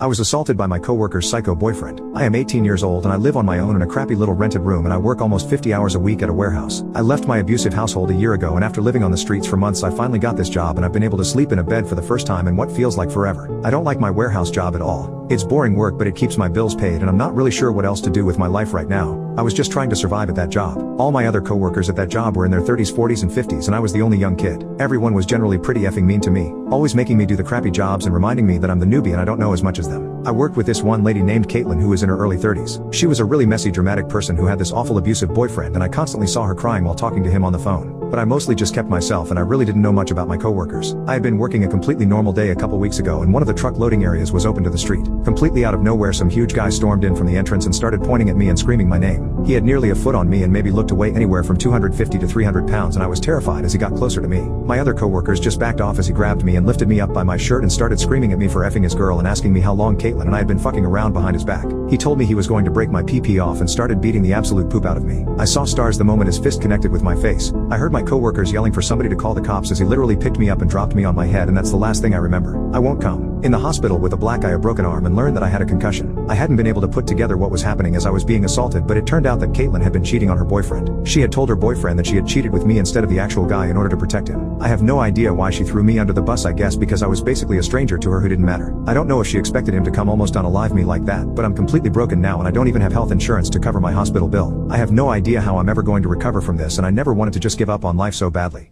I was assaulted by my coworker's psycho boyfriend. I am 18 years old and I live on my own in a crappy little rented room and I work almost 50 hours a week at a warehouse. I left my abusive household a year ago and after living on the streets for months I finally got this job and I've been able to sleep in a bed for the first time in what feels like forever. I don't like my warehouse job at all. It's boring work but it keeps my bills paid and I'm not really sure what else to do with my life right now. I was just trying to survive at that job. All my other coworkers at that job were in their 30s, 40s and 50s and I was the only young kid. Everyone was generally pretty effing mean to me, always making me do the crappy jobs and reminding me that I'm the newbie and I don't know as much as them. I worked with this one lady named Caitlin who was in her early 30s. She was a really messy dramatic person who had this awful abusive boyfriend and I constantly saw her crying while talking to him on the phone. But I mostly just kept myself and I really didn't know much about my coworkers. I had been working a completely normal day a couple weeks ago and one of the truck loading areas was open to the street. Completely out of nowhere some huge guy stormed in from the entrance and started pointing at me and screaming my name. He had nearly a foot on me and maybe looked to weigh anywhere from 250 to 300 pounds and I was terrified as he got closer to me. My other coworkers just backed off as he grabbed me and lifted me up by my shirt and started screaming at me for effing his girl and asking me how long Caitlin and I had been fucking around behind his back. He told me he was going to break my PP off and started beating the absolute poop out of me. I saw stars the moment his fist connected with my face. I heard my coworkers yelling for somebody to call the cops as he literally picked me up and dropped me on my head and that's the last thing I remember. I won't come. In the hospital with a black eye, a broken arm and learned that I had a concussion. I hadn't been able to put together what was happening as I was being assaulted but it turned out that Caitlin had been cheating on her boyfriend. She had told her boyfriend that she had cheated with me instead of the actual guy in order to protect him. I have no idea why she threw me under the bus, I guess because I was basically a stranger to her who didn't matter. I don't know if she expected him to come almost unalive me like that, but I'm completely broken now and I don't even have health insurance to cover my hospital bill. I have no idea how I'm ever going to recover from this and I never wanted to just give up on life so badly.